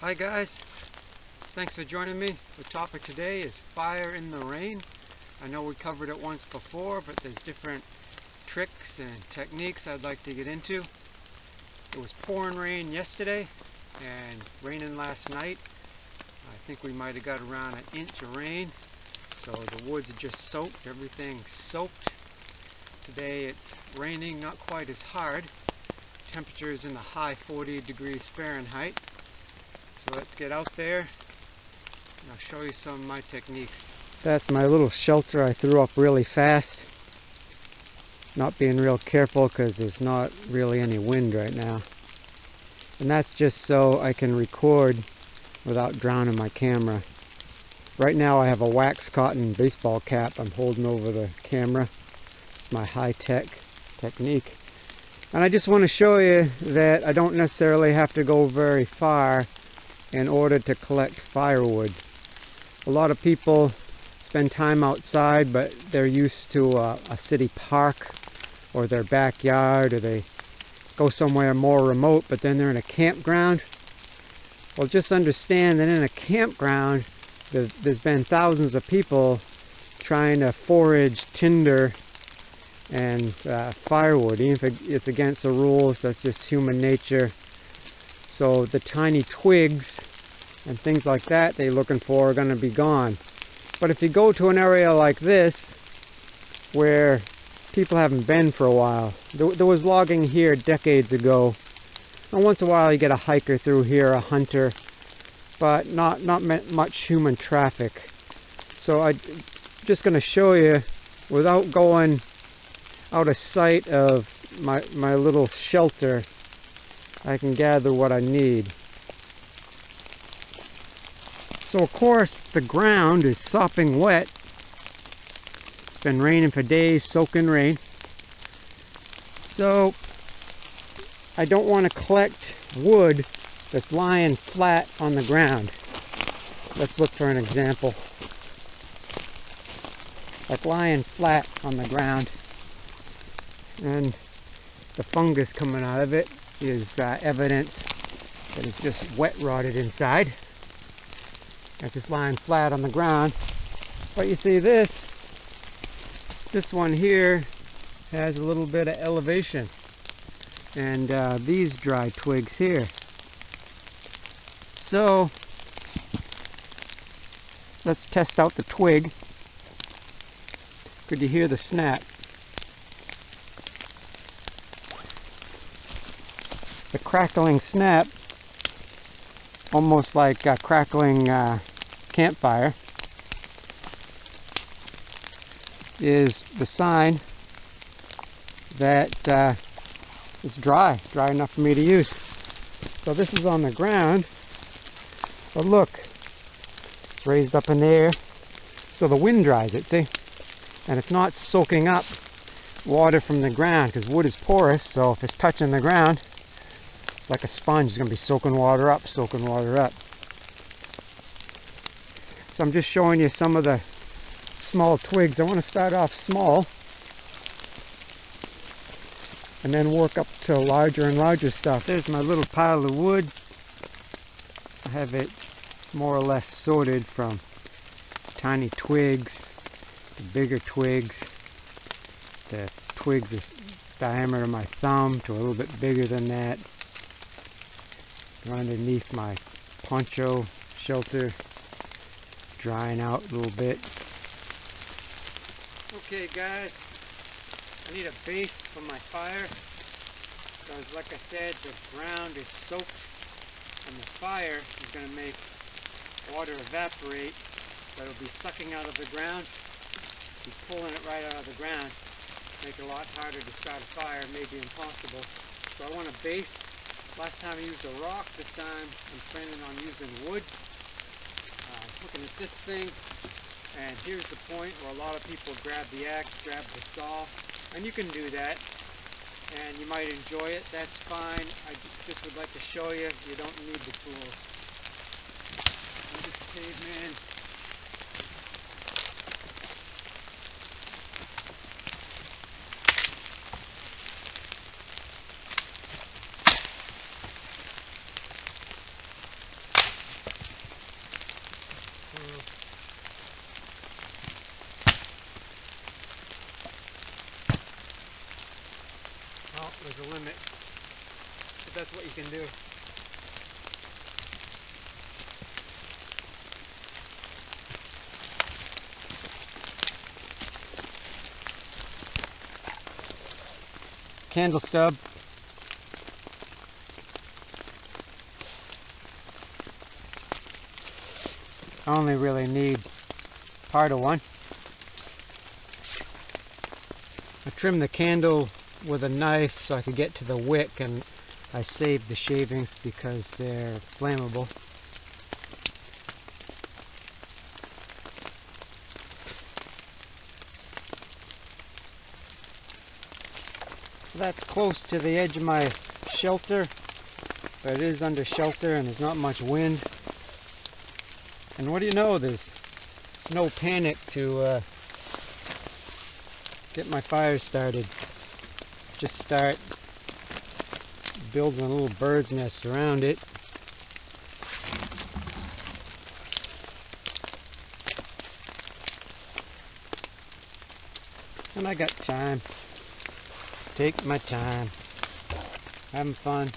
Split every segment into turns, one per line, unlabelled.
Hi guys, thanks for joining me. The topic today is fire in the rain. I know we covered it once before, but there's different tricks and techniques I'd like to get into. It was pouring rain yesterday and raining last night. I think we might have got around an inch of rain, so the woods are just soaked, everything's soaked. Today it's raining, not quite as hard. Temperature is in the high 40 degrees Fahrenheit. So let's get out there and I'll show you some of my techniques. That's my little shelter I threw up really fast. Not being real careful because there's not really any wind right now. And that's just so I can record without drowning my camera. Right now I have a wax cotton baseball cap I'm holding over the camera. It's my high-tech technique. And I just want to show you that I don't necessarily have to go very far in order to collect firewood. A lot of people spend time outside, but they're used to a city park or their backyard, or they go somewhere more remote, but then they're in a campground. Well, just understand that in a campground there's been thousands of people trying to forage tinder and firewood. Even if it's against the rules, that's just human nature. So the tiny twigs and things like that they're looking for are going to be gone. But if you go to an area like this where people haven't been for a while, there was logging here decades ago, and once in a while you get a hiker through here, a hunter, but not much human traffic. So I'm just going to show you, without going out of sight of my little shelter, I can gather what I need. So of course the ground is sopping wet. It's been raining for days, soaking rain. So I don't want to collect wood that's lying flat on the ground. Let's look for an example. Like lying flat on the ground, and the fungus coming out of it is evidence that it's just wet rotted inside. It's just lying flat on the ground. But you see this one here has a little bit of elevation, and these dry twigs here. So let's test out the twig. Could you hear the snap? The crackling snap, almost like a crackling campfire, is the sign that it's dry enough for me to use. So this is on the ground, but look, it's raised up in the air, so the wind dries it, see? And it's not soaking up water from the ground, because wood is porous, so if it's touching the ground, like a sponge, is going to be soaking water up. So I'm just showing you some of the small twigs. I want to start off small and then work up to larger and larger stuff. There's my little pile of wood. I have it more or less sorted from tiny twigs to bigger twigs. The twigs is diameter of my thumb to a little bit bigger than that. Underneath my poncho shelter, drying out a little bit. Okay guys, I need a base for my fire, because like I said, the ground is soaked and the fire is going to make water evaporate, but it'll be sucking out of the ground, be pulling it right out of the ground, make it a lot harder to start a fire, maybe impossible. So I want a base. Last time I used a rock, this time I'm planning on using wood. Looking at this thing, and here's the point where a lot of people grab the axe, grab the saw, and you can do that, and you might enjoy it, that's fine. I just would like to show you, you don't need the tools. I'm just a caveman. can do. Candle stub. I only really need part of one. I trimmed the candle with a knife so I could get to the wick, and I saved the shavings because they're flammable. So that's close to the edge of my shelter, but it is under shelter and there's not much wind. And what do you know, there's no panic to get my fire started. Just start building a little bird's nest around it. And I got time. Take my time. Having fun.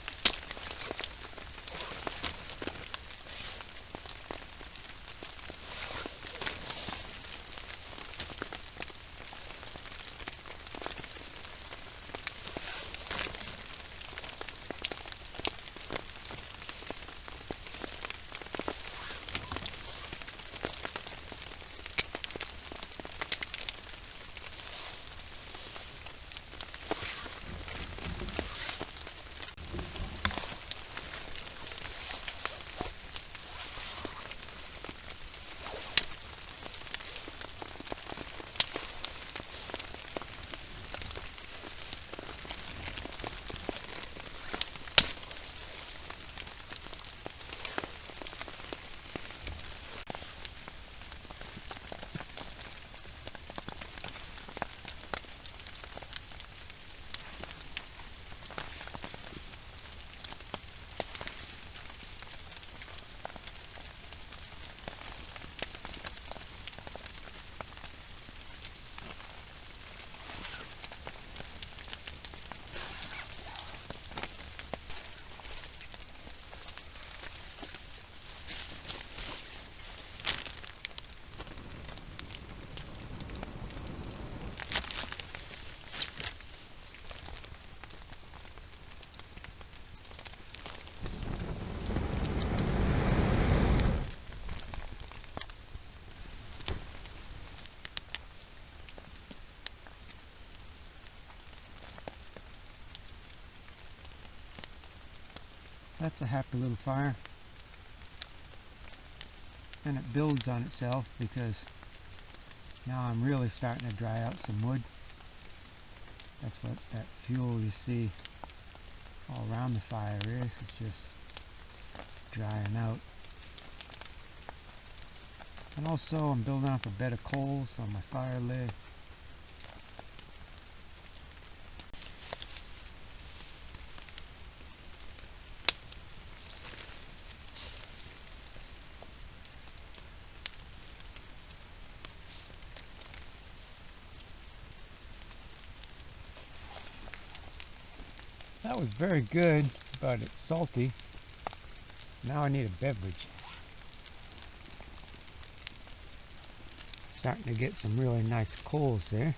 That's a happy little fire, and it builds on itself because now I'm really starting to dry out some wood. That's what that fuel you see all around the fire is. It's just drying out. And also I'm building up a bed of coals on my fire lid. That was very good, but it's salty. Now I need a beverage. Starting to get some really nice coals there.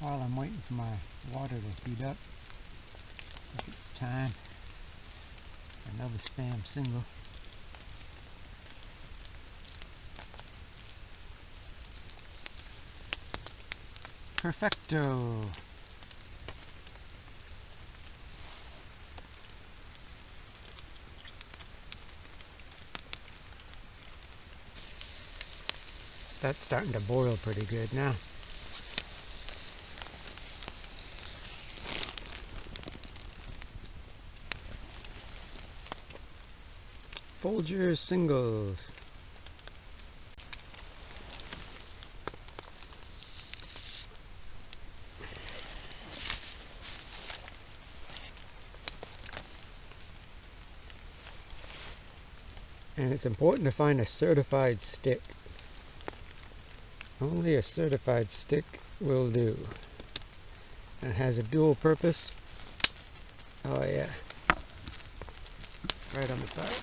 While I'm waiting for my water to heat up, I think it's time for another spam single. Perfecto! That's starting to boil pretty good now. Folger singles. And it's important to find a certified stick. Only a certified stick will do. And it has a dual purpose. Oh yeah. Right on the fire.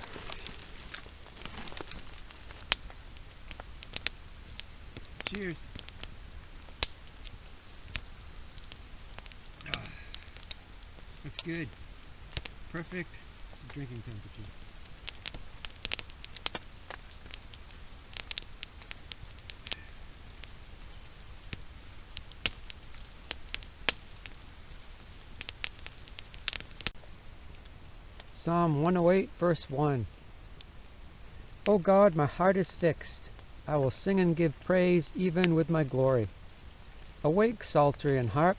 Cheers. That's good. Perfect drinking temperature. Psalm 108, verse 1. O God, my heart is fixed. I will sing and give praise even with my glory. Awake, psaltery and harp.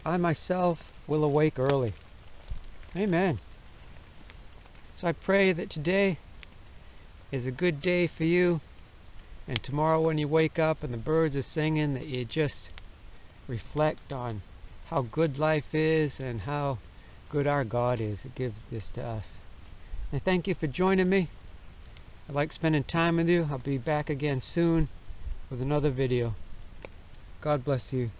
I myself will awake early. Amen. So I pray that today is a good day for you, and tomorrow when you wake up and the birds are singing, that you just reflect on how good life is and how good our God is that gives this to us. And thank you for joining me. I like spending time with you. I'll be back again soon with another video. God bless you.